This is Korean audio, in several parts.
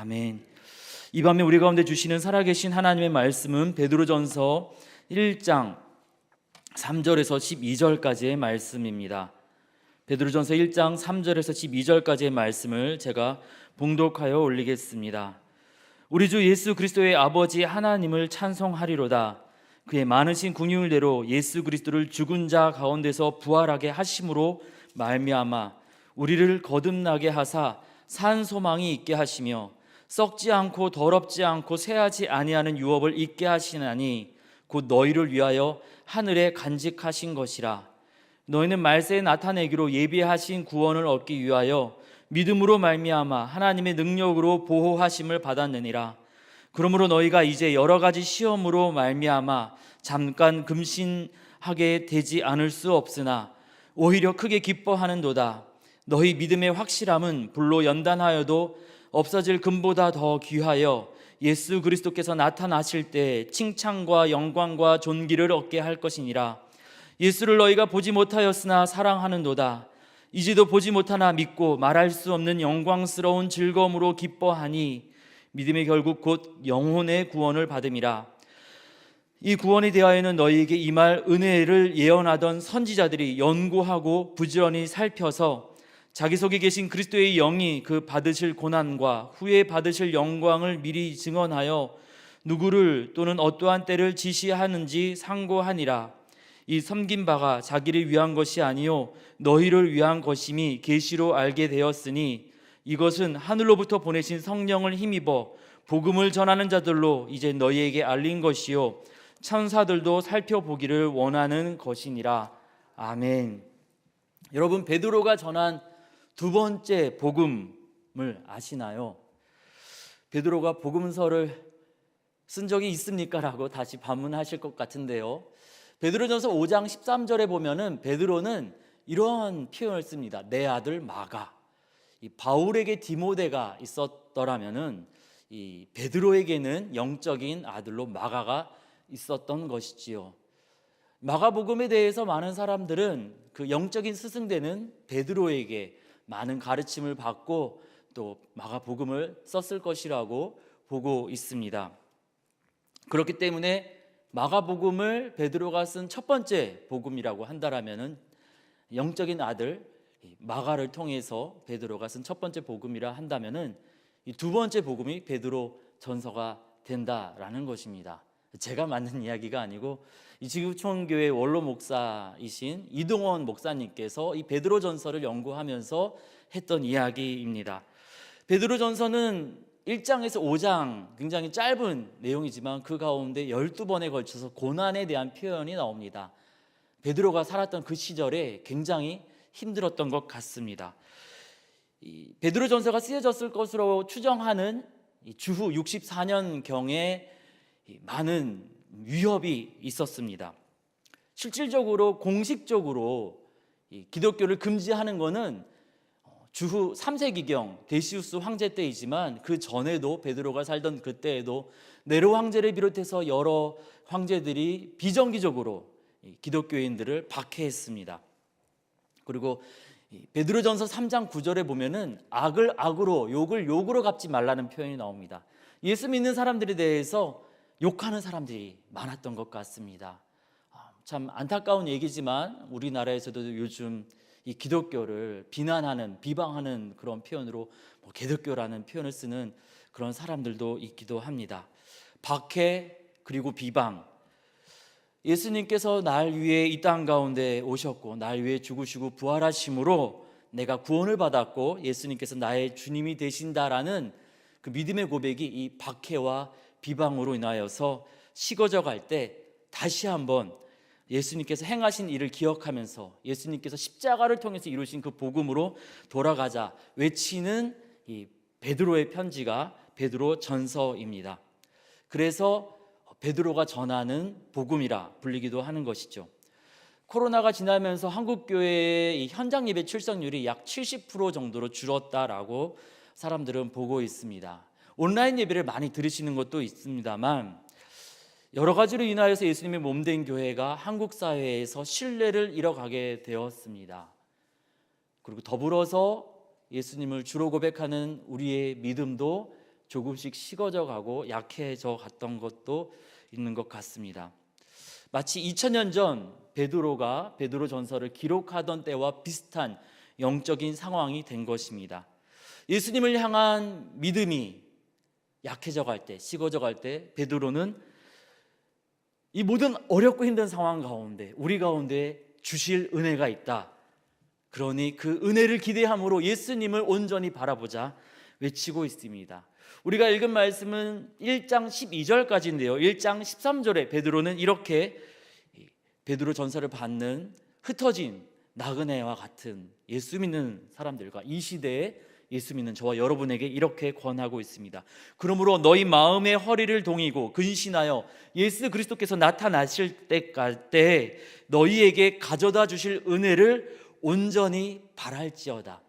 아멘. 이 밤에 우리 가운데 주시는 살아계신 하나님의 말씀은 베드로전서 1장 3절에서 12절까지의 말씀입니다. 베드로전서 1장 3절에서 12절까지의 말씀을 제가 봉독하여 올리겠습니다. 우리 주 예수 그리스도의 아버지 하나님을 찬송하리로다. 그의 많으신 긍휼대로 예수 그리스도를 죽은 자 가운데서 부활하게 하심으로 말미암아 우리를 거듭나게 하사 산 소망이 있게 하시며 썩지 않고 더럽지 않고 쇠하지 아니하는 유업을 있게 하시나니 곧 너희를 위하여 하늘에 간직하신 것이라. 너희는 말세에 나타내기로 예비하신 구원을 얻기 위하여 믿음으로 말미암아 하나님의 능력으로 보호하심을 받았느니라. 그러므로 너희가 이제 여러 가지 시험으로 말미암아 잠깐 금신하게 되지 않을 수 없으나 오히려 크게 기뻐하는도다. 너희 믿음의 확실함은 불로 연단하여도 없어질 금보다 더 귀하여 예수 그리스도께서 나타나실 때 칭찬과 영광과 존귀를 얻게 할 것이니라. 예수를 너희가 보지 못하였으나 사랑하는도다. 이제도 보지 못하나 믿고 말할 수 없는 영광스러운 즐거움으로 기뻐하니 믿음의 결국 곧 영혼의 구원을 받음이라. 이 구원에 대하여는 너희에게 임할 은혜를 예언하던 선지자들이 연구하고 부지런히 살펴서 자기 속에 계신 그리스도의 영이 그 받으실 고난과 후에 받으실 영광을 미리 증언하여 누구를 또는 어떠한 때를 지시하는지 상고하니라. 이 섬긴 바가 자기를 위한 것이 아니요 너희를 위한 것임이 계시로 알게 되었으니 이것은 하늘로부터 보내신 성령을 힘입어 복음을 전하는 자들로 이제 너희에게 알린 것이요 천사들도 살펴보기를 원하는 것이니라. 아멘. 여러분, 베드로가 전한 두 번째 복음을 아시나요? 베드로가 복음서를 쓴 적이 있습니까? 라고 다시 반문하실 것 같은데요. 베드로전서 5장 13절에 보면은 베드로는 이러한 표현을 씁니다. 내 아들 마가. 이 바울에게 디모데가 있었더라면은 이 베드로에게는 영적인 아들로 마가가 있었던 것이지요. 마가복음에 대해서 많은 사람들은 그 영적인 스승되는 베드로에게 많은 가르침을 받고 또 마가복음을 썼을 것이라고 보고 있습니다. 그렇기 때문에 마가복음을 베드로가 쓴 첫 번째 복음이라고 한다라면은 영적인 아들 마가를 통해서 베드로가 쓴 첫 번째 복음이라 한다면은 이 두 번째 복음이 베드로 전서가 된다라는 것입니다. 제가 만든 이야기가 아니고 이 지구촌교회 원로 목사이신 이동원 목사님께서 이 베드로 전서를 연구하면서 했던 이야기입니다. 베드로 전서는 1장에서 5장 굉장히 짧은 내용이지만 그 가운데 12번에 걸쳐서 고난에 대한 표현이 나옵니다. 베드로가 살았던 그 시절에 굉장히 힘들었던 것 같습니다. 이 베드로 전서가 쓰여졌을 것으로 추정하는 주후 64년경에 많은 위협이 있었습니다. 실질적으로 공식적으로 기독교를 금지하는 것은 주후 3세기경 데시우스 황제 때이지만 그 전에도 베드로가 살던 그때에도 네로 황제를 비롯해서 여러 황제들이 비정기적으로 기독교인들을 박해했습니다. 그리고 베드로전서 3장 9절에 보면은 악을 악으로 욕을 욕으로 갚지 말라는 표현이 나옵니다. 예수 믿는 사람들에 대해서 욕하는 사람들이 많았던 것 같습니다. 참 안타까운 얘기지만 우리나라에서도 요즘 이 기독교를 비난하는 비방하는 그런 표현으로 개독교라는 표현을 쓰는 그런 사람들도 있기도 합니다. 박해 그리고 비방. 예수님께서 날 위해 이 땅 가운데 오셨고 날 위해 죽으시고 부활하심으로 내가 구원을 받았고 예수님께서 나의 주님이 되신다라는 그 믿음의 고백이 이 박해와 비방으로 인하여서 식어져 갈 때 다시 한번 예수님께서 행하신 일을 기억하면서 예수님께서 십자가를 통해서 이루신 그 복음으로 돌아가자 외치는 이 베드로의 편지가 베드로 전서입니다. 그래서 베드로가 전하는 복음이라 불리기도 하는 것이죠. 코로나가 지나면서 한국교회의 현장 예배 출석률이 약 70% 정도로 줄었다라고 사람들은 보고 있습니다. 온라인 예배를 많이 들으시는 것도 있습니다만 여러 가지로 인하여서 예수님의 몸된 교회가 한국 사회에서 신뢰를 잃어가게 되었습니다. 그리고 더불어서 예수님을 주로 고백하는 우리의 믿음도 조금씩 식어져 가고 약해져 갔던 것도 있는 것 같습니다. 마치 2000년 전 베드로가 베드로전서를 기록하던 때와 비슷한 영적인 상황이 된 것입니다. 예수님을 향한 믿음이 약해져 갈 때, 식어져 갈 때 베드로는 이 모든 어렵고 힘든 상황 가운데 우리 가운데 주실 은혜가 있다. 그러니 그 은혜를 기대함으로 예수님을 온전히 바라보자 외치고 있습니다. 우리가 읽은 말씀은 1장 12절까지인데요. 1장 13절에 베드로는 이렇게 베드로 전서를 받는 흩어진 나그네와 같은 예수 믿는 사람들과 이 시대에 예수 믿는 저와 여러분에게 이렇게 권하고 있습니다. 그러므로 너희 마음의 허리를 동이고 근신하여 예수 그리스도께서 나타나실 때까지 너희에게 가져다 주실 은혜를 온전히 바랄지어다.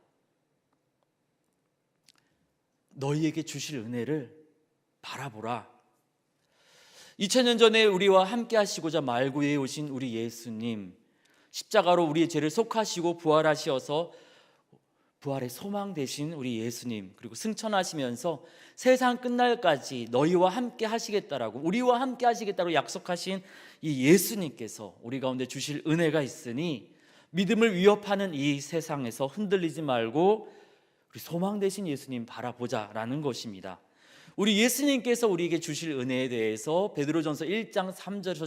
너희에게 주실 은혜를 바라보라. 2000년 전에 우리와 함께 하시고자 말구에 오신 우리 예수님, 십자가로 우리의 죄를 속하시고 부활하셔서 부활의 소망 되신 우리 예수님, 그리고 승천하시면서 세상 끝날까지 너희와 함께 하시겠다라고, 우리와 함께 하시겠다고 약속하신 이 예수님께서 우리 가운데 주실 은혜가 있으니 믿음을 위협하는 이 세상에서 흔들리지 말고 우리 소망 되신 예수님 바라보자라는 것입니다. 우리 예수님께서 우리에게 주실 은혜에 대해서 베드로전서 1장 3절에서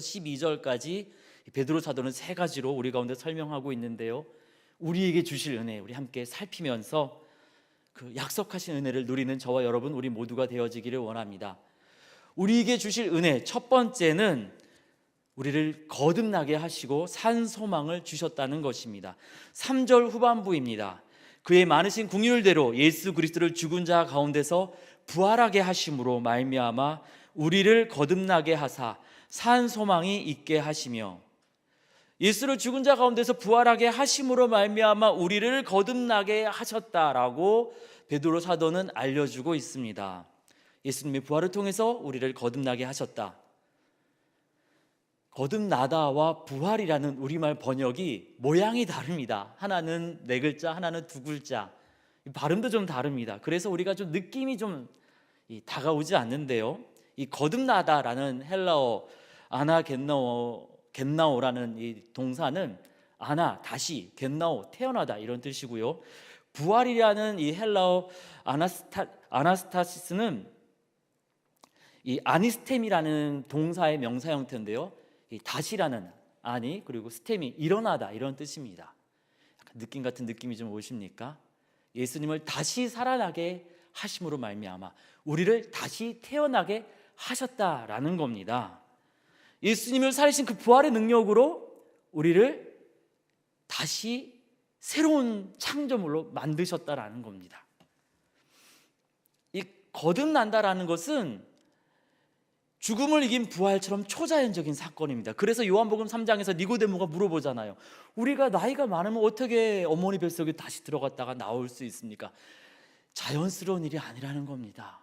12절까지 베드로 사도는 세 가지로 우리 가운데 설명하고 있는데요. 우리에게 주실 은혜, 우리 함께 살피면서 그 약속하신 은혜를 누리는 저와 여러분, 우리 모두가 되어지기를 원합니다. 우리에게 주실 은혜, 첫 번째는 우리를 거듭나게 하시고 산 소망을 주셨다는 것입니다. 3절 후반부입니다. 그의 많으신 긍휼대로 예수 그리스도를 죽은 자 가운데서 부활하게 하심으로 말미암아 우리를 거듭나게 하사 산 소망이 있게 하시며, 예수를 죽은 자 가운데서 부활하게 하심으로 말미암아 우리를 거듭나게 하셨다라고 베드로 사도는 알려주고 있습니다. 예수님의 부활을 통해서 우리를 거듭나게 하셨다. 거듭나다와 부활이라는 우리말 번역이 모양이 다릅니다. 하나는 네 글자, 하나는 두 글자. 발음도 좀 다릅니다. 그래서 우리가 좀 느낌이 좀 다가오지 않는데요. 이 거듭나다라는 헬라어 겟나오라는 이 동사는 다시, 겟나오, 태어나다 이런 뜻이고요. 부활이라는 이 헬라어 아나스타시스는 이 아니스템이라는 동사의 명사 형태인데요. 이 다시라는 아니, 그리고 스템이 일어나다 이런 뜻입니다. 약간 느낌 같은 느낌이 좀 오십니까? 예수님을 다시 살아나게 하심으로 말미암아 우리를 다시 태어나게 하셨다라는 겁니다. 예수님을 살리신 그 부활의 능력으로 우리를 다시 새로운 창조물로 만드셨다라는 겁니다. 이 거듭난다라는 것은 죽음을 이긴 부활처럼 초자연적인 사건입니다. 그래서 요한복음 3장에서 니고데모가 물어보잖아요. 우리가 나이가 많으면 어떻게 어머니 뱃속에 다시 들어갔다가 나올 수 있습니까? 자연스러운 일이 아니라는 겁니다.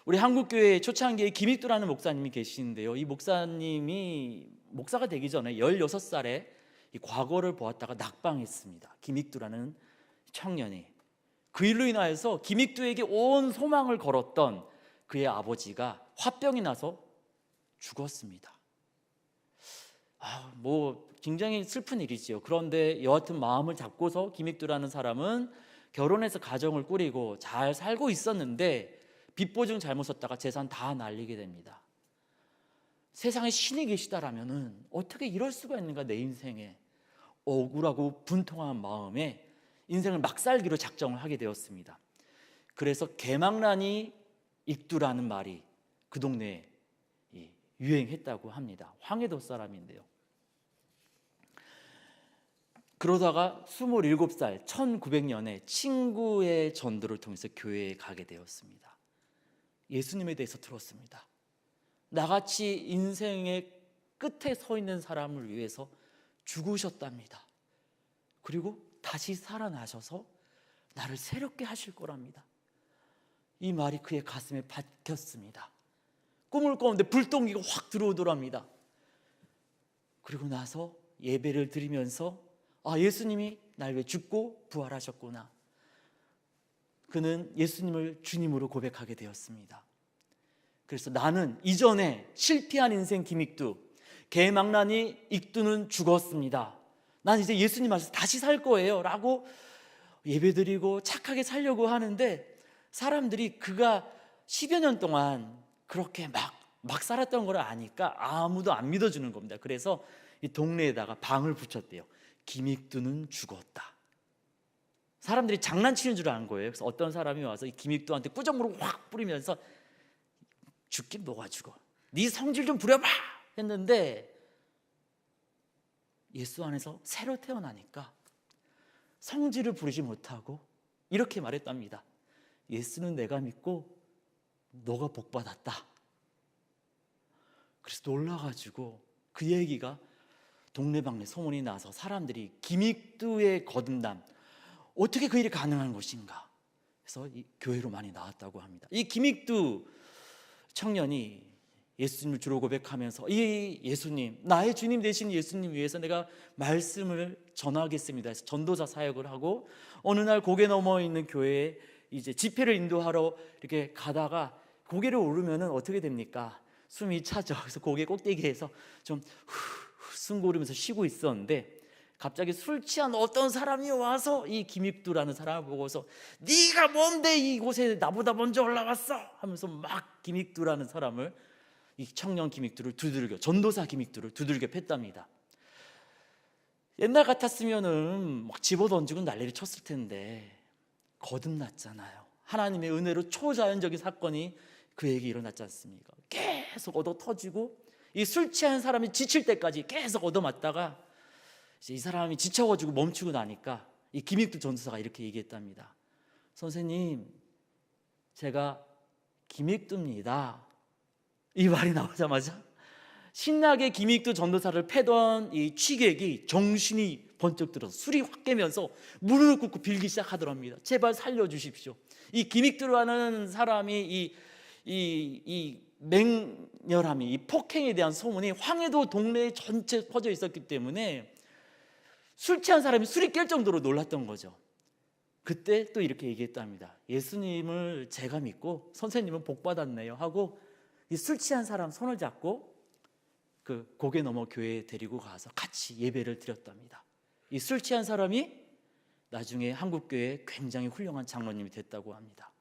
우리 한국교회 초창기에 김익두라는 목사님이 계시는데요. 이 목사님이 목사가 되기 전에 16살에 이 과거를 보았다가 낙방했습니다. 김익두라는 청년이. 그 일로 인하여서 김익두에게 온 소망을 걸었던 그의 아버지가 화병이 나서 죽었습니다. 굉장히 슬픈 일이지요. 그런데 여하튼 마음을 잡고서 김익두라는 사람은 결혼해서 가정을 꾸리고 잘 살고 있었는데 빚보증 잘못 썼다가 재산 다 날리게 됩니다. 세상에 신이 계시다라면은 어떻게 이럴 수가 있는가, 내 인생에. 억울하고 분통한 마음에 인생을 막 살기로 작정을 하게 되었습니다. 그래서 개망란이 익두라는 말이 그 동네에 유행했다고 합니다. 황해도 사람인데요. 그러다가 27살 1900년에 친구의 전도를 통해서 교회에 가게 되었습니다. 예수님에 대해서 들었습니다. 나같이 인생의 끝에 서 있는 사람을 위해서 죽으셨답니다. 그리고 다시 살아나셔서 나를 새롭게 하실 거랍니다. 이 말이 그의 가슴에 박혔습니다. 꿈을 꿨는데 불덩이가 확 들어오더랍니다. 그리고 나서 예배를 드리면서 예수님이 날 위해 죽고 부활하셨구나. 그는 예수님을 주님으로 고백하게 되었습니다. 그래서 나는 이전에 실패한 인생 김익두, 개망나니 익두는 죽었습니다. 난 이제 예수님 안에서 다시 살 거예요 라고 예배드리고 착하게 살려고 하는데, 사람들이 그가 10여 년 동안 그렇게 막 살았던 걸 아니까 아무도 안 믿어주는 겁니다. 그래서 이 동네에다가 방을 붙였대요. 김익두는 죽었다. 사람들이 장난치는 줄 안 거예요. 그래서 어떤 사람이 와서 이 김익두한테 꾸정물을 확 뿌리면서 죽긴 뭐가 죽어, 네 성질 좀 부려봐 했는데, 예수 안에서 새로 태어나니까 성질을 부리지 못하고 이렇게 말했답니다. 예수는 내가 믿고 너가 복받았다. 그래서 놀라가지고 그 얘기가 동네방네 소문이 나서 사람들이 김익두의 거듭남, 어떻게 그 일이 가능한 것인가, 그래서 이 교회로 많이 나왔다고 합니다. 이 김익두 청년이 예수님을 주로 고백하면서, 이 예수님, 나의 주님 되신 예수님 위해서 내가 말씀을 전하겠습니다 해서 전도사 사역을 하고, 어느 날 고개 넘어 있는 교회에 이제 집회를 인도하러 이렇게 가다가 고개를 오르면은 어떻게 됩니까? 숨이 차죠. 그래서 고개 꼭대기에서 좀 숨 고르면서 쉬고 있었는데, 갑자기 술 취한 어떤 사람이 와서 이 김익두라는 사람을 보고서 네가 뭔데 이곳에 나보다 먼저 올라왔어 하면서 막 김익두라는 사람을, 이 청년 김익두를 두들겨, 전도사 김익두를 두들겨 팼답니다. 옛날 같았으면은 막 집어던지고 난리를 쳤을 텐데 거듭났잖아요. 하나님의 은혜로 초자연적인 사건이 그에게 일어났지 않습니까? 계속 얻어 터지고, 이 술 취한 사람이 지칠 때까지 계속 얻어맞다가 이제 이 사람이 지쳐가지고 멈추고 나니까 이 김익두 전도사가 이렇게 얘기했답니다. 선생님, 제가 김익두입니다. 이 말이 나오자마자 신나게 김익두 전도사를 패던 이 취객이 정신이 번쩍 들어서 술이 확 깨면서 무릎을 꿇고 빌기 시작하더랍니다. 제발 살려주십시오. 이 김익두라는 사람이 이 맹렬함이, 이 폭행에 대한 소문이 황해도 동네에 전체 퍼져 있었기 때문에 술 취한 사람이 술이 깰 정도로 놀랐던 거죠. 그때 또 이렇게 얘기했답니다. 예수님을 제가 믿고 선생님은 복 받았네요 하고, 이 술 취한 사람 손을 잡고 그 고개 넘어 교회에 데리고 가서 같이 예배를 드렸답니다. 이 술 취한 사람이 나중에 한국교회에 굉장히 훌륭한 장로님이 됐다고 합니다.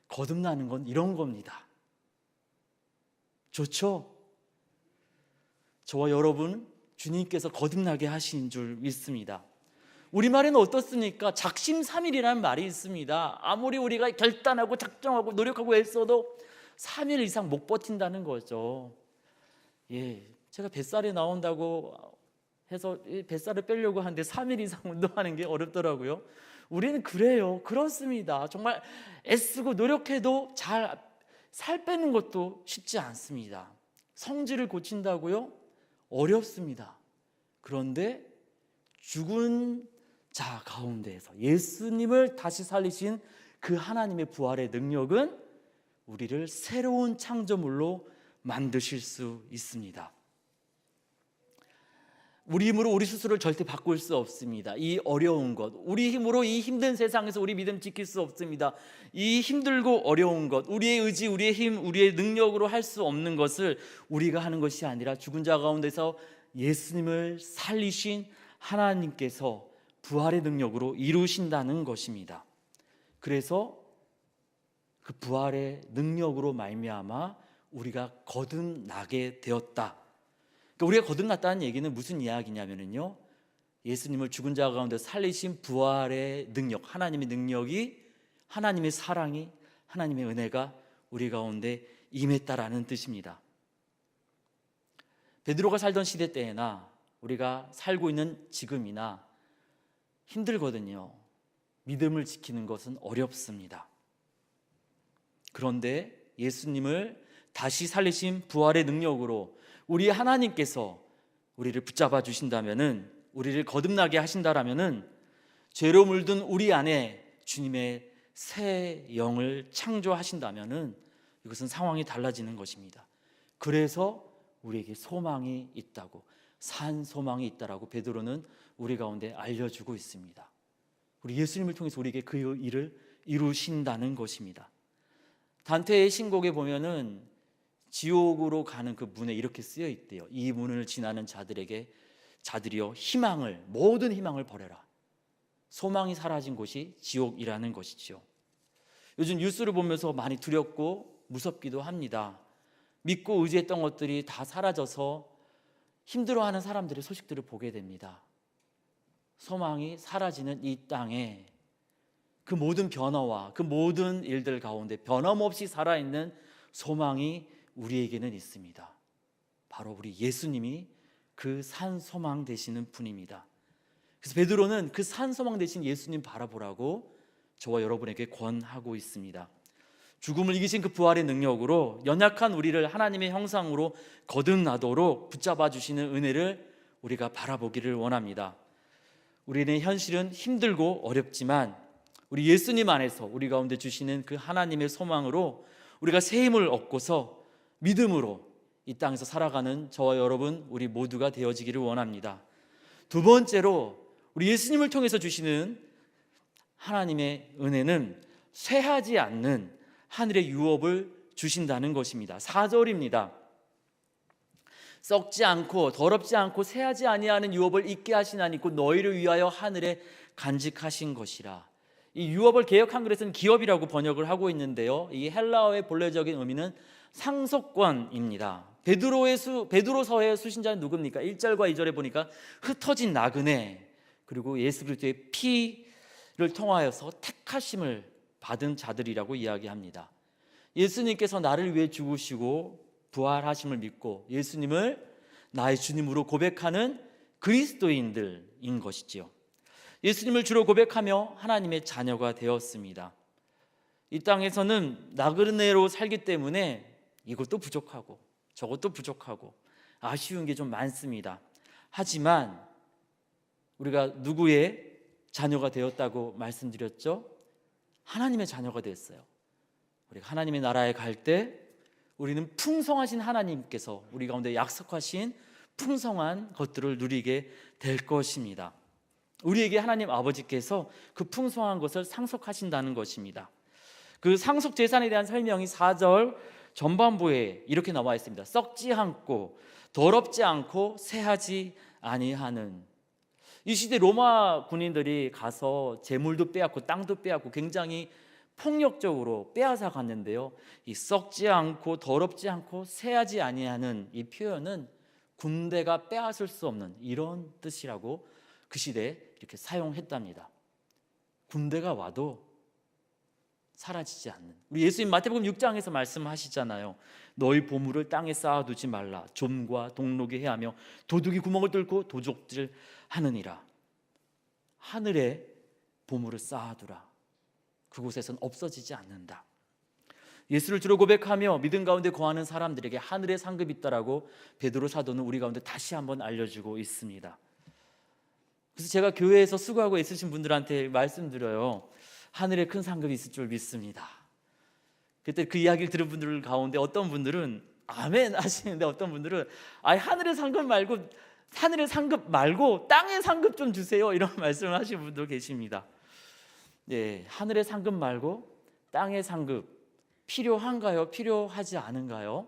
거듭나는 건 이런 겁니다. 좋죠? 저와 여러분 주님께서 거듭나게 하신 줄 믿습니다. 우리말에는 어떻습니까? 작심삼일이라는 말이 있습니다. 아무리 우리가 결단하고 작정하고 노력하고 애써도 3일 이상 못 버틴다는 거죠. 제가 뱃살이 나온다고 해서 뱃살을 빼려고 하는데 3일 이상 운동하는 게 어렵더라고요. 우리는 그래요. 그렇습니다. 정말 애쓰고 노력해도 살 빼는 것도 쉽지 않습니다. 성질을 고친다고요? 어렵습니다. 그런데 죽은 자 가운데에서 예수님을 다시 살리신 그 하나님의 부활의 능력은 우리를 새로운 창조물로 만드실 수 있습니다. 우리 힘으로 우리 스스로를 절대 바꿀 수 없습니다. 이 어려운 것, 우리 힘으로 이 힘든 세상에서 우리 믿음 지킬 수 없습니다. 이 힘들고 어려운 것, 우리의 의지, 우리의 힘, 우리의 능력으로 할 수 없는 것을 우리가 하는 것이 아니라 죽은 자 가운데서 예수님을 살리신 하나님께서 부활의 능력으로 이루신다는 것입니다. 그래서 그 부활의 능력으로 말미암아 우리가 거듭나게 되었다. 그러니까 우리가 거듭났다는 얘기는 무슨 이야기냐면요, 예수님을 죽은 자 가운데 살리신 부활의 능력, 하나님의 능력이, 하나님의 사랑이, 하나님의 은혜가 우리 가운데 임했다라는 뜻입니다. 베드로가 살던 시대 때나 우리가 살고 있는 지금이나 힘들거든요. 믿음을 지키는 것은 어렵습니다. 그런데 예수님을 다시 살리신 부활의 능력으로 우리 하나님께서 우리를 붙잡아 주신다면은, 우리를 거듭나게 하신다라면은, 죄로 물든 우리 안에 주님의 새 영을 창조하신다면은 이것은 상황이 달라지는 것입니다. 그래서 우리에게 소망이 있다고, 산 소망이 있다라고 베드로는 우리 가운데 알려주고 있습니다. 우리 예수님을 통해서 우리에게 그 일을 이루신다는 것입니다. 단테의 신곡에 보면은 지옥으로 가는 그 문에 이렇게 쓰여 있대요. 이 문을 지나는 자들이여 희망을, 모든 희망을 버려라. 소망이 사라진 곳이 지옥이라는 것이죠. 요즘 뉴스를 보면서 많이 두렵고 무섭기도 합니다. 믿고 의지했던 것들이 다 사라져서 힘들어하는 사람들의 소식들을 보게 됩니다. 소망이 사라지는 이 땅에 그 모든 변화와 그 모든 일들 가운데 변함없이 살아있는 소망이 우리에게는 있습니다. 바로 우리 예수님이 그 산 소망 되시는 분입니다. 그래서 베드로는 그 산 소망 되신 예수님 바라보라고 저와 여러분에게 권하고 있습니다. 죽음을 이기신 그 부활의 능력으로 연약한 우리를 하나님의 형상으로 거듭나도록 붙잡아 주시는 은혜를 우리가 바라보기를 원합니다. 우리는 현실은 힘들고 어렵지만 우리 예수님 안에서 우리 가운데 주시는 그 하나님의 소망으로 우리가 새 힘을 얻고서 믿음으로 이 땅에서 살아가는 저와 여러분 우리 모두가 되어지기를 원합니다. 두 번째로 우리 예수님을 통해서 주시는 하나님의 은혜는 쇠하지 않는 하늘의 유업을 주신다는 것입니다. 4절입니다. 썩지 않고 더럽지 않고 쇠하지 아니하는 유업을 있게 하시나니 곧 너희를 위하여 하늘에 간직하신 것이라. 이 유업을 개역 한글에서는 기업이라고 번역을 하고 있는데요, 이 헬라어의 본래적인 의미는 상속권입니다. 베드로서의 수신자는 누굽니까? 1절과 2절에 보니까 흩어진 나그네, 그리고 예수 그리스도의 피를 통하여서 택하심을 받은 자들이라고 이야기합니다. 예수님께서 나를 위해 죽으시고 부활하심을 믿고 예수님을 나의 주님으로 고백하는 그리스도인들인 것이지요. 예수님을 주로 고백하며 하나님의 자녀가 되었습니다. 이 땅에서는 나그네로 살기 때문에 이것도 부족하고 저것도 부족하고 아쉬운 게 좀 많습니다. 하지만 우리가 누구의 자녀가 되었다고 말씀드렸죠? 하나님의 자녀가 됐어요. 우리가 하나님의 나라에 갈 때 우리는 풍성하신 하나님께서 우리 가운데 약속하신 풍성한 것들을 누리게 될 것입니다. 우리에게 하나님 아버지께서 그 풍성한 것을 상속하신다는 것입니다. 그 상속 재산에 대한 설명이 4절 전반부에 이렇게 나와 있습니다. 썩지 않고 더럽지 않고 쇠하지 아니하는. 이 시대 로마 군인들이 가서 재물도 빼앗고 땅도 빼앗고 굉장히 폭력적으로 빼앗아 갔는데요, 이 썩지 않고 더럽지 않고 쇠하지 아니하는 이 표현은 군대가 빼앗을 수 없는 이런 뜻이라고 그 시대에 이렇게 사용했답니다. 군대가 와도 사라지지 않는. 우리 예수님 마태복음 6장에서 말씀하시잖아요. 너희 보물을 땅에 쌓아두지 말라. 좀과 동록이 해하며 도둑이 구멍을 뚫고 도적질 하느니라. 하늘에 보물을 쌓아두라. 그곳에선 없어지지 않는다. 예수를 주로 고백하며 믿음 가운데 거하는 사람들에게 하늘의 상급이 있다라고 베드로 사도는 우리 가운데 다시 한번 알려주고 있습니다. 그래서 제가 교회에서 수고하고 애쓰신 분들한테 말씀드려요. 하늘에 큰 상급이 있을 줄 믿습니다. 그때 그 이야기를 들은 분들 가운데 어떤 분들은 아멘 하시는데 어떤 분들은 하늘의 상급 말고 땅의 상급 좀 주세요, 이런 말씀을 하시는 분도 계십니다. 네, 하늘의 상급 말고 땅의 상급 필요한가요? 필요하지 않은가요?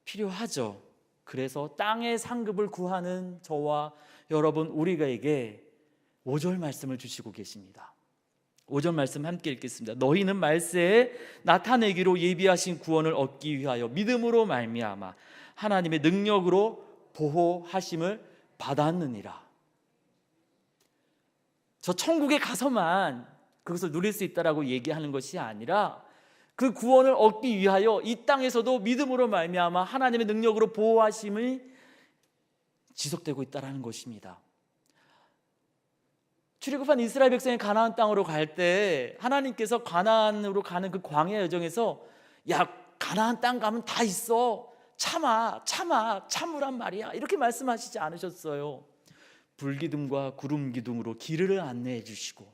필요하죠. 그래서 땅의 상급을 구하는 저와 여러분 우리에게 5절 말씀을 주시고 계십니다. 5절 말씀 함께 읽겠습니다. 너희는 말세에 나타내기로 예비하신 구원을 얻기 위하여 믿음으로 말미암아 하나님의 능력으로 보호하심을 받았느니라. 저 천국에 가서만 그것을 누릴 수 있다라고 얘기하는 것이 아니라 그 구원을 얻기 위하여 이 땅에서도 믿음으로 말미암아 하나님의 능력으로 보호하심이 지속되고 있다라는 것입니다. 출애굽한 이스라엘 백성이 가나안 땅으로 갈 때 하나님께서 가나안으로 가는 그 광야 여정에서 가나안 땅 가면 다 있어, 참으란 말이야, 이렇게 말씀하시지 않으셨어요. 불기둥과 구름기둥으로 길을 안내해 주시고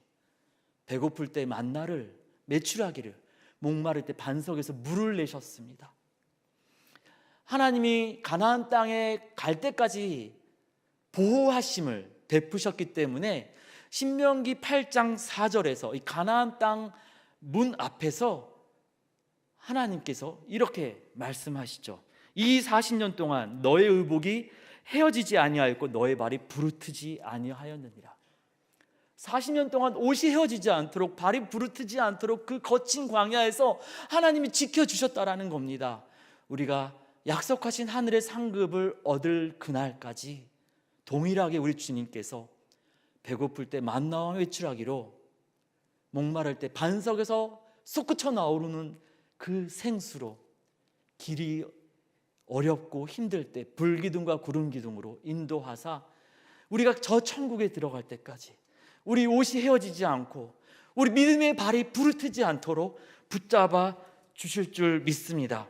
배고플 때 만나를, 메추라기를, 목마를 때 반석에서 물을 내셨습니다. 하나님이 가나안 땅에 갈 때까지 보호하심을 베푸셨기 때문에 신명기 8장 4절에서 이 가나안 땅 문 앞에서 하나님께서 이렇게 말씀하시죠. 이 40년 동안 너의 의복이 헤어지지 아니하였고 너의 발이 부르트지 아니하였느니라. 40년 동안 옷이 헤어지지 않도록, 발이 부르트지 않도록 그 거친 광야에서 하나님이 지켜주셨다라는 겁니다. 우리가 약속하신 하늘의 상급을 얻을 그날까지 동일하게 우리 주님께서 배고플 때 만나와 외출하기로, 목마를 때 반석에서 솟구쳐 나오르는 그 생수로, 길이 어렵고 힘들 때 불기둥과 구름기둥으로 인도하사 우리가 저 천국에 들어갈 때까지 우리 옷이 헤어지지 않고 우리 믿음의 발이 부르트지 않도록 붙잡아 주실 줄 믿습니다.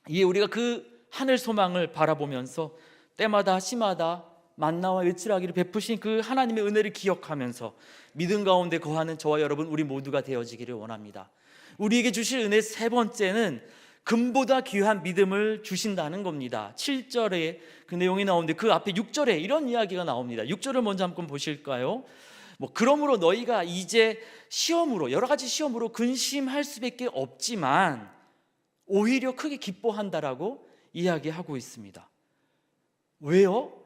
이에 우리가 그 하늘 소망을 바라보면서 때마다 시마다 만나와 외출하기를 베푸신 그 하나님의 은혜를 기억하면서 믿음 가운데 거하는 저와 여러분, 우리 모두가 되어지기를 원합니다. 우리에게 주실 은혜 세 번째는 금보다 귀한 믿음을 주신다는 겁니다. 7절에 그 내용이 나오는데 그 앞에 6절에 이런 이야기가 나옵니다. 6절을 먼저 한번 보실까요? 그러므로 너희가 이제 시험으로, 여러 가지 시험으로 근심할 수밖에 없지만 오히려 크게 기뻐한다라고 이야기하고 있습니다. 왜요?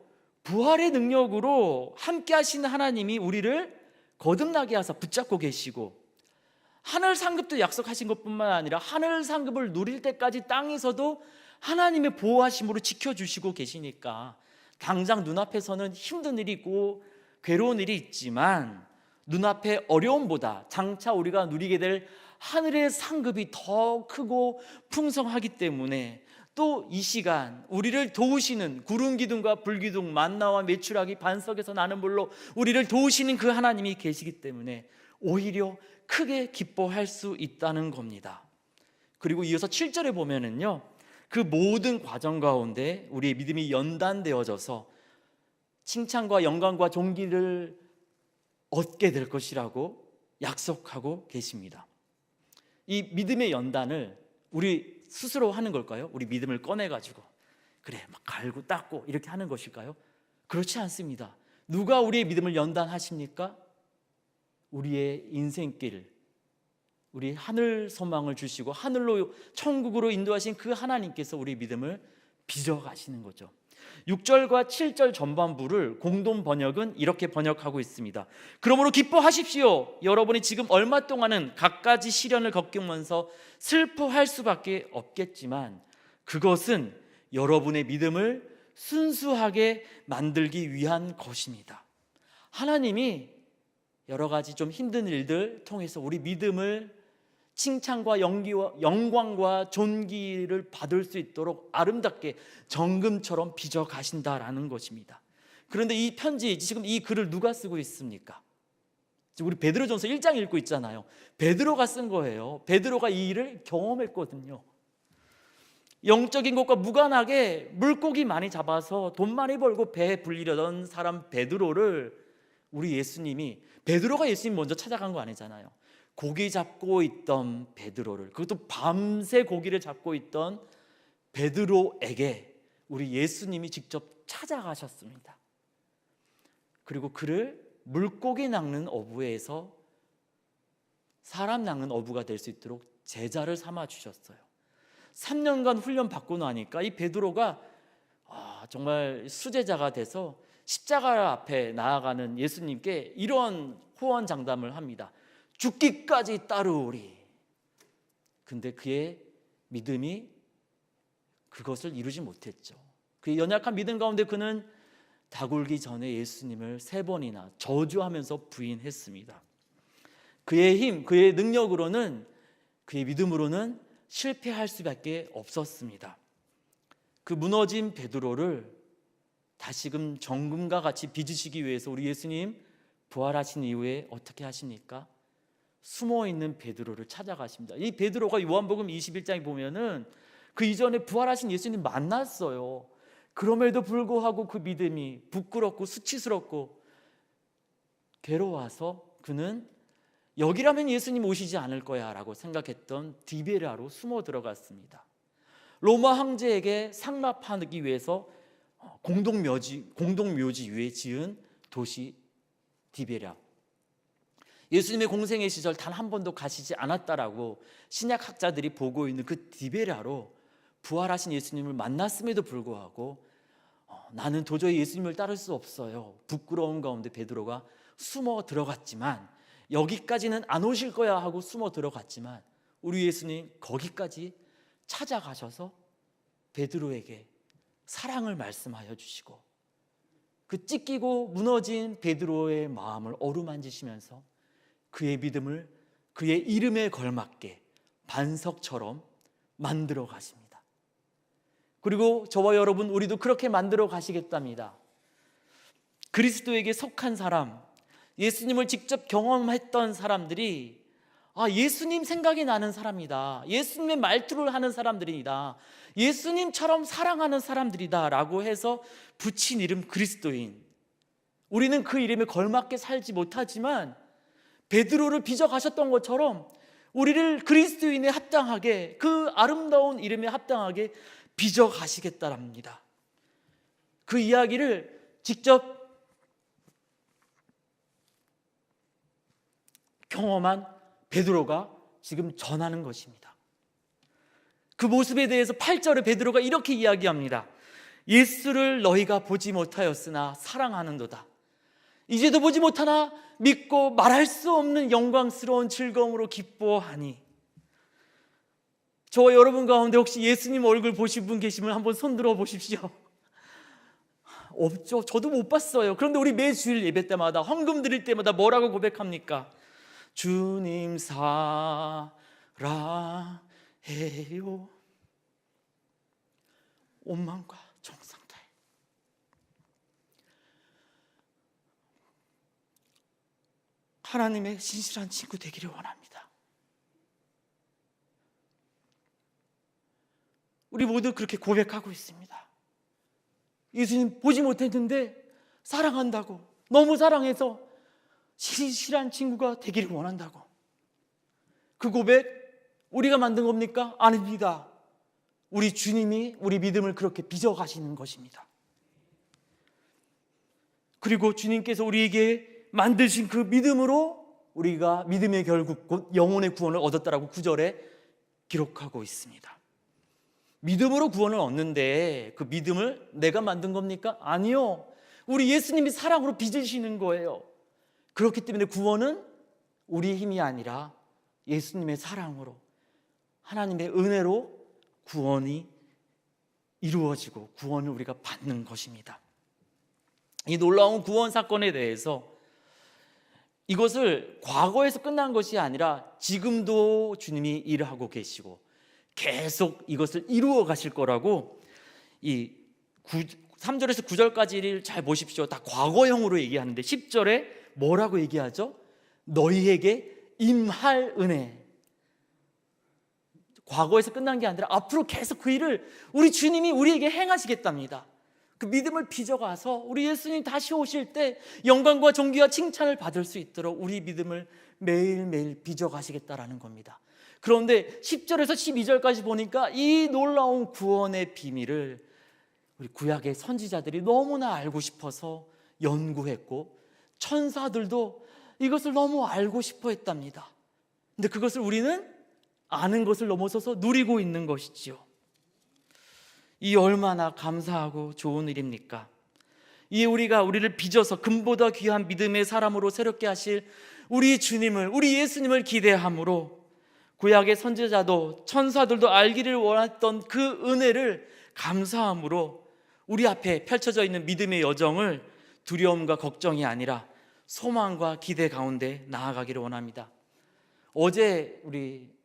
부활의 능력으로 함께 하시는 하나님이 우리를 거듭나게 하사 붙잡고 계시고, 하늘 상급도 약속하신 것뿐만 아니라 하늘 상급을 누릴 때까지 땅에서도 하나님의 보호하심으로 지켜주시고 계시니까 당장 눈앞에서는 힘든 일이 있고 괴로운 일이 있지만 눈앞의 어려움보다 장차 우리가 누리게 될 하늘의 상급이 더 크고 풍성하기 때문에, 또 이 시간 우리를 도우시는 구름기둥과 불기둥, 만나와 메추라기, 반석에서 나는 불로 우리를 도우시는 그 하나님이 계시기 때문에 오히려 크게 기뻐할 수 있다는 겁니다. 그리고 이어서 7절에 보면은요, 그 모든 과정 가운데 우리의 믿음이 연단되어져서 칭찬과 영광과 존귀를 얻게 될 것이라고 약속하고 계십니다. 이 믿음의 연단을 우리 스스로 하는 걸까요? 우리 믿음을 꺼내가지고 그래 막 갈고 닦고 이렇게 하는 것일까요? 그렇지 않습니다. 누가 우리의 믿음을 연단하십니까? 우리의 인생길, 우리 하늘 소망을 주시고 하늘로 천국으로 인도하신 그 하나님께서 우리 믿음을 빚어가시는 거죠. 6절과 7절 전반부를 공동 번역은 이렇게 번역하고 있습니다. 그러므로 기뻐하십시오. 여러분이 지금 얼마 동안은 갖가지 시련을 겪으면서 슬퍼할 수밖에 없겠지만 그것은 여러분의 믿음을 순수하게 만들기 위한 것입니다. 하나님이 여러 가지 좀 힘든 일들 통해서 우리 믿음을 칭찬과 영광과 존귀를 받을 수 있도록 아름답게 정금처럼 빚어 가신다라는 것입니다. 그런데 이 편지, 지금 이 글을 누가 쓰고 있습니까? 우리 베드로전서 1장 읽고 있잖아요. 베드로가 쓴 거예요. 베드로가 이 일을 경험했거든요. 영적인 것과 무관하게 물고기 많이 잡아서 돈 많이 벌고 배 불리려던 사람 베드로를 우리 예수님이, 베드로가 예수님 먼저 찾아간 거 아니잖아요. 고기 잡고 있던 베드로를, 그것도 밤새 고기를 잡고 있던 베드로에게 우리 예수님이 직접 찾아가셨습니다. 그리고 그를 물고기 낚는 어부에서 사람 낚는 어부가 될 수 있도록 제자를 삼아 주셨어요. 3년간 훈련 받고 나니까 이 베드로가 정말 수제자가 돼서 십자가 앞에 나아가는 예수님께 이런 호언장담을 합니다. 죽기까지 따르오리. 근데 그의 믿음이 그것을 이루지 못했죠. 그의 연약한 믿음 가운데 그는 다 굴기 전에 예수님을 3번이나 저주하면서 부인했습니다. 그의 힘, 그의 능력으로는, 그의 믿음으로는 실패할 수밖에 없었습니다. 그 무너진 베드로를 다시금 정금과 같이 빚으시기 위해서 우리 예수님 부활하신 이후에 어떻게 하십니까? 숨어있는 베드로를 찾아가십니다. 이 베드로가 요한복음 21장에 보면은 그 이전에 부활하신 예수님 만났어요. 그럼에도 불구하고 그 믿음이 부끄럽고 수치스럽고 괴로워서 그는 여기라면 예수님 오시지 않을 거야 라고 생각했던 디베라로 숨어 들어갔습니다. 로마 황제에게 상납하기 위해서 공동묘지 위에 지은 도시 디베랴. 예수님의 공생의 시절 단 한 번도 가시지 않았다라고 신약 학자들이 보고 있는 그 디베랴로 부활하신 예수님을 만났음에도 불구하고 나는 도저히 예수님을 따를 수 없어요. 부끄러운 가운데 베드로가 숨어 들어갔지만, 여기까지는 안 오실 거야 하고 숨어 들어갔지만 우리 예수님 거기까지 찾아가셔서 베드로에게 사랑을 말씀하여 주시고, 그 찢기고 무너진 베드로의 마음을 어루만지시면서 그의 믿음을 그의 이름에 걸맞게 반석처럼 만들어 가십니다. 그리고 저와 여러분, 우리도 그렇게 만들어 가시겠답니다. 그리스도에게 속한 사람, 예수님을 직접 경험했던 사람들이 예수님 생각이 나는 사람이다, 예수님의 말투를 하는 사람들이다, 예수님처럼 사랑하는 사람들이다 라고 해서 붙인 이름 그리스도인. 우리는 그 이름에 걸맞게 살지 못하지만 베드로를 빚어가셨던 것처럼 우리를 그리스도인에 합당하게, 그 아름다운 이름에 합당하게 빚어가시겠다랍니다. 그 이야기를 직접 경험한 베드로가 지금 전하는 것입니다. 그 모습에 대해서 8절에 베드로가 이렇게 이야기합니다. 예수를 너희가 보지 못하였으나 사랑하는도다. 이제도 보지 못하나 믿고 말할 수 없는 영광스러운 즐거움으로 기뻐하니. 저와 여러분 가운데 혹시 예수님 얼굴 보신 분 계시면 한번 손 들어 보십시오. 없죠. 저도 못 봤어요. 그런데 우리 매 주일 예배 때마다, 헌금 드릴 때마다 뭐라고 고백합니까? 주님 사랑해요. 온 마음과 정성 다해. 하나님의 신실한 친구 되기를 원합니다. 우리 모두 그렇게 고백하고 있습니다. 예수님 보지 못했는데 사랑한다고, 너무 사랑해서 신실한 친구가 되기를 원한다고. 그 고백 우리가 만든 겁니까? 아닙니다. 우리 주님이 우리 믿음을 그렇게 빚어가시는 것입니다. 그리고 주님께서 우리에게 만드신 그 믿음으로 우리가 믿음의 결국 곧 영혼의 구원을 얻었다라고 9절에 기록하고 있습니다. 믿음으로 구원을 얻는데 그 믿음을 내가 만든 겁니까? 아니요. 우리 예수님이 사랑으로 빚으시는 거예요. 그렇기 때문에 구원은 우리의 힘이 아니라 예수님의 사랑으로, 하나님의 은혜로 구원이 이루어지고 구원을 우리가 받는 것입니다. 이 놀라운 구원 사건에 대해서 이것을 과거에서 끝난 것이 아니라 지금도 주님이 일을 하고 계시고 계속 이것을 이루어 가실 거라고, 이 3절에서 9절까지를 잘 보십시오. 다 과거형으로 얘기하는데 10절에 뭐라고 얘기하죠? 너희에게 임할 은혜. 과거에서 끝난 게 아니라 앞으로 계속 그 일을 우리 주님이 우리에게 행하시겠답니다. 그 믿음을 빚어가서 우리 예수님 다시 오실 때 영광과 존귀와 칭찬을 받을 수 있도록 우리 믿음을 매일매일 빚어가시겠다라는 겁니다. 그런데 10절에서 12절까지 보니까 이 놀라운 구원의 비밀을 우리 구약의 선지자들이 너무나 알고 싶어서 연구했고, 천사들도 이것을 너무 알고 싶어 했답니다. 근데 그것을 우리는 아는 것을 넘어서서 누리고 있는 것이지요. 이 얼마나 감사하고 좋은 일입니까? 이 우리를 빚어서 금보다 귀한 믿음의 사람으로 새롭게 하실 우리 주님을, 우리 예수님을 기대함으로 구약의 선지자도 천사들도 알기를 원했던 그 은혜를 감사함으로 우리 앞에 펼쳐져 있는 믿음의 여정을 두려움과 걱정이 아니라 소망과 기대 가운데 나아가기를 원합니다. 어제 우리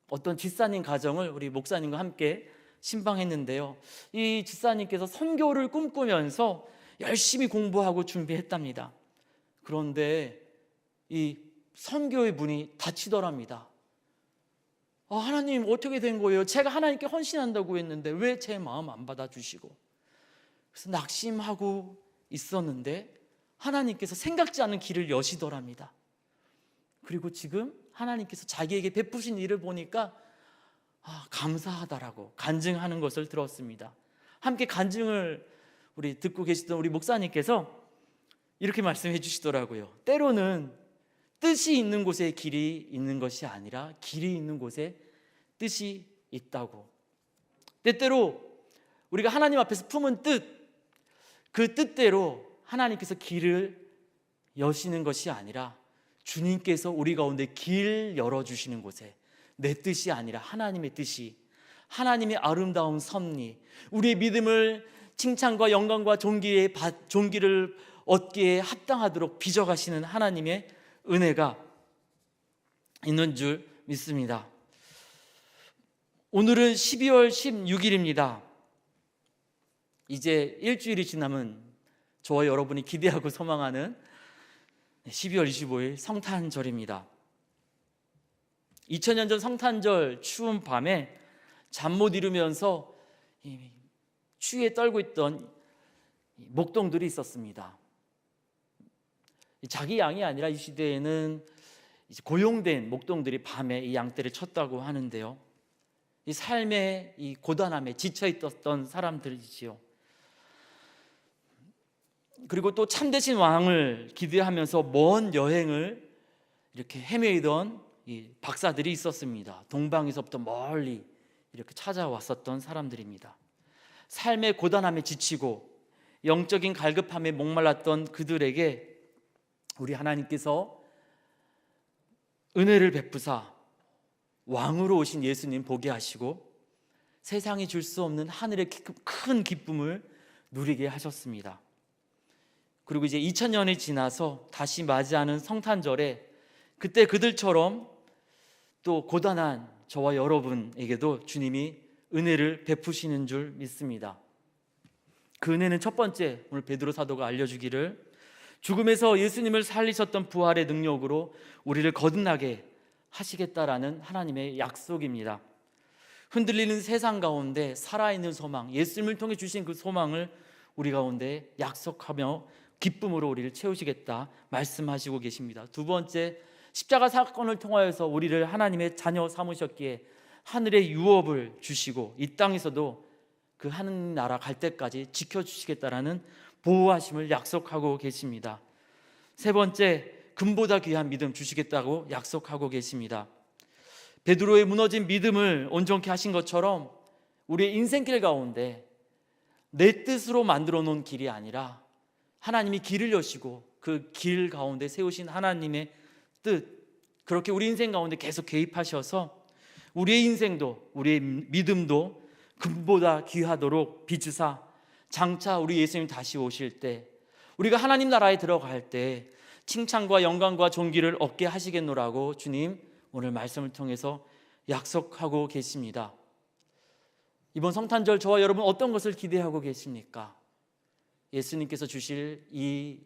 어떤 집사님 가정을 우리 목사님과 함께 신방했는데요, 이 집사님께서 선교를 꿈꾸면서 열심히 공부하고 준비했답니다. 그런데 이 선교의 문이 닫히더랍니다. 하나님 어떻게 된 거예요? 제가 하나님께 헌신한다고 했는데 왜 제 마음 안 받아주시고. 그래서 낙심하고 있었는데 하나님께서 생각지 않은 길을 여시더랍니다. 그리고 지금 하나님께서 자기에게 베푸신 일을 보니까 감사하다라고 간증하는 것을 들었습니다. 함께 간증을 우리 듣고 계시던 우리 목사님께서 이렇게 말씀해 주시더라고요. 때로는 뜻이 있는 곳에 길이 있는 것이 아니라 길이 있는 곳에 뜻이 있다고. 때때로 우리가 하나님 앞에서 품은 뜻, 그 뜻대로 하나님께서 길을 여시는 것이 아니라 주님께서 우리 가운데 길 열어주시는 곳에 내 뜻이 아니라 하나님의 뜻이, 하나님의 아름다운 섭리, 우리의 믿음을 칭찬과 영광과 존귀를 얻기에 합당하도록 빚어가시는 하나님의 은혜가 있는 줄 믿습니다. 오늘은 12월 16일입니다. 이제 일주일이 지나면 저와 여러분이 기대하고 소망하는 12월 25일 성탄절입니다. 2000년 전 성탄절 추운 밤에 잠 못 이루면서 추위에 떨고 있던 목동들이 있었습니다. 자기 양이 아니라 이 시대에는 고용된 목동들이 밤에 이 양떼를 쳤다고 하는데요. 이 삶의 이 고단함에 지쳐 있었던 사람들이지요. 그리고 또 참되신 왕을 기대하면서 먼 여행을 이렇게 헤매이던 이 박사들이 있었습니다. 동방에서부터 멀리 이렇게 찾아왔었던 사람들입니다. 삶의 고단함에 지치고 영적인 갈급함에 목말랐던 그들에게 우리 하나님께서 은혜를 베푸사 왕으로 오신 예수님 보게 하시고 세상이 줄 수 없는 하늘의 큰 기쁨을 누리게 하셨습니다. 그리고 이제 2000년이 지나서 다시 맞이하는 성탄절에 그때 그들처럼 또 고단한 저와 여러분에게도 주님이 은혜를 베푸시는 줄 믿습니다. 그 은혜는 첫 번째, 오늘 베드로 사도가 알려주기를 죽음에서 예수님을 살리셨던 부활의 능력으로 우리를 거듭나게 하시겠다라는 하나님의 약속입니다. 흔들리는 세상 가운데 살아있는 소망, 예수님을 통해 주신 그 소망을 우리 가운데 약속하며 기쁨으로 우리를 채우시겠다 말씀하시고 계십니다. 두 번째, 십자가 사건을 통하여서 우리를 하나님의 자녀 삼으셨기에 하늘의 유업을 주시고 이 땅에서도 그 하늘 나라 갈 때까지 지켜주시겠다라는 보호하심을 약속하고 계십니다. 세 번째, 금보다 귀한 믿음 주시겠다고 약속하고 계십니다. 베드로의 무너진 믿음을 온전케 하신 것처럼 우리의 인생길 가운데 내 뜻으로 만들어 놓은 길이 아니라 하나님이 길을 여시고 그 길 가운데 세우신 하나님의 뜻, 그렇게 우리 인생 가운데 계속 개입하셔서 우리의 인생도 우리의 믿음도 금보다 귀하도록 빚으사 장차 우리 예수님 다시 오실 때 우리가 하나님 나라에 들어갈 때 칭찬과 영광과 존귀를 얻게 하시겠노라고 주님 오늘 말씀을 통해서 약속하고 계십니다. 이번 성탄절 저와 여러분 어떤 것을 기대하고 계십니까? 예수님께서 주실 이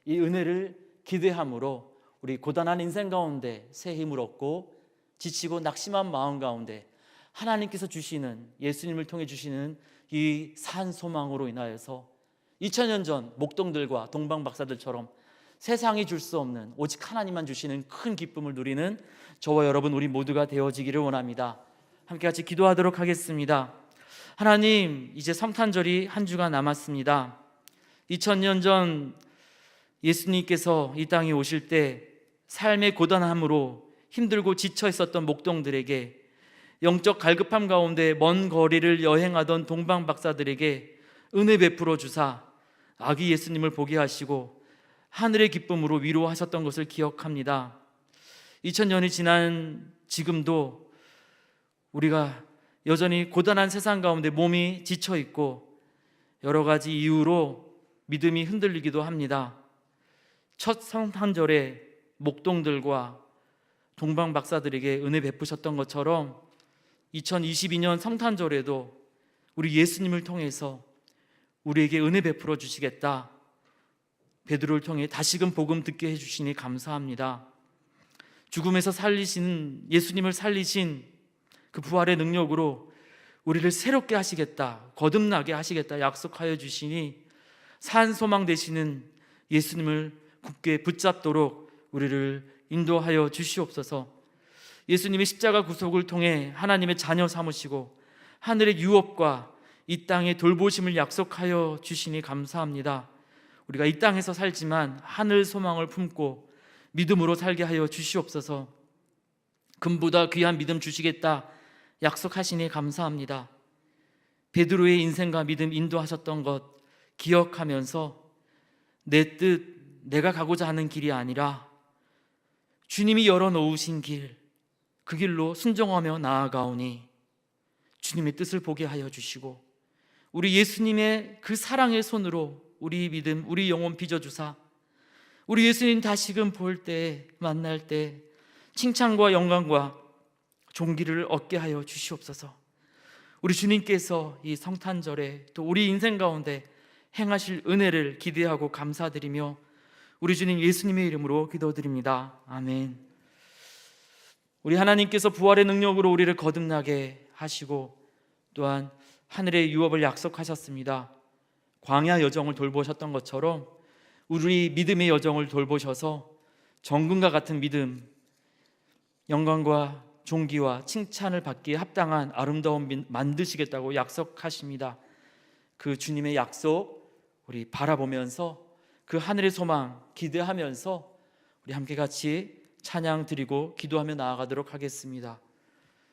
은혜를 기대함으로 우리 고단한 인생 가운데 새 힘을 얻고 지치고 낙심한 마음 가운데 하나님께서 주시는, 예수님을 통해 주시는 이 산 소망으로 인하여서 2000년 전 목동들과 동방 박사들처럼 세상이 줄 수 없는 오직 하나님만 주시는 큰 기쁨을 누리는 저와 여러분 우리 모두가 되어지기를 원합니다. 함께 같이 기도하도록 하겠습니다. 하나님, 이제 성탄절이 한 주가 남았습니다. 2000년 전 예수님께서 이 땅에 오실 때 삶의 고단함으로 힘들고 지쳐 있었던 목동들에게, 영적 갈급함 가운데 먼 거리를 여행하던 동방 박사들에게 은혜 베풀어 주사 아기 예수님을 보게 하시고 하늘의 기쁨으로 위로하셨던 것을 기억합니다. 2000년이 지난 지금도 우리가 여전히 고단한 세상 가운데 몸이 지쳐 있고 여러 가지 이유로 믿음이 흔들리기도 합니다. 첫 성탄절에 목동들과 동방 박사들에게 은혜 베푸셨던 것처럼 2022년 성탄절에도 우리 예수님을 통해서 우리에게 은혜 베풀어 주시겠다, 베드로를 통해 다시금 복음 듣게 해주시니 감사합니다. 죽음에서 살리신, 예수님을 살리신 그 부활의 능력으로 우리를 새롭게 하시겠다, 거듭나게 하시겠다 약속하여 주시니 산 소망 되시는 예수님을 굳게 붙잡도록 우리를 인도하여 주시옵소서. 예수님의 십자가 구속을 통해 하나님의 자녀 삼으시고 하늘의 유업과 이 땅의 돌보심을 약속하여 주시니 감사합니다. 우리가 이 땅에서 살지만 하늘 소망을 품고 믿음으로 살게 하여 주시옵소서. 금보다 귀한 믿음 주시겠다 약속하시니 감사합니다. 베드로의 인생과 믿음 인도하셨던 것 기억하면서 내 뜻, 내가 가고자 하는 길이 아니라 주님이 열어놓으신 길, 그 길로 순종하며 나아가오니 주님의 뜻을 보게 하여 주시고 우리 예수님의 그 사랑의 손으로 우리 믿음, 우리 영혼 빚어주사 우리 예수님 다시금 볼 때, 만날 때 칭찬과 영광과 존귀를 얻게 하여 주시옵소서. 우리 주님께서 이 성탄절에 또 우리 인생 가운데 행하실 은혜를 기대하고 감사드리며 우리 주님 예수님의 이름으로 기도드립니다. 아멘. 우리 하나님께서 부활의 능력으로 우리를 거듭나게 하시고 또한 하늘의 유업을 약속하셨습니다. 광야 여정을 돌보셨던 것처럼 우리 믿음의 여정을 돌보셔서 정금과 같은 믿음, 영광과 존귀와 칭찬을 받기에 합당한 아름다운 만드시겠다고 약속하십니다. 그 주님의 약속 우리 바라보면서 그 하늘의 소망 기대하면서 우리 함께 같이 찬양 드리고 기도하며 나아가도록 하겠습니다.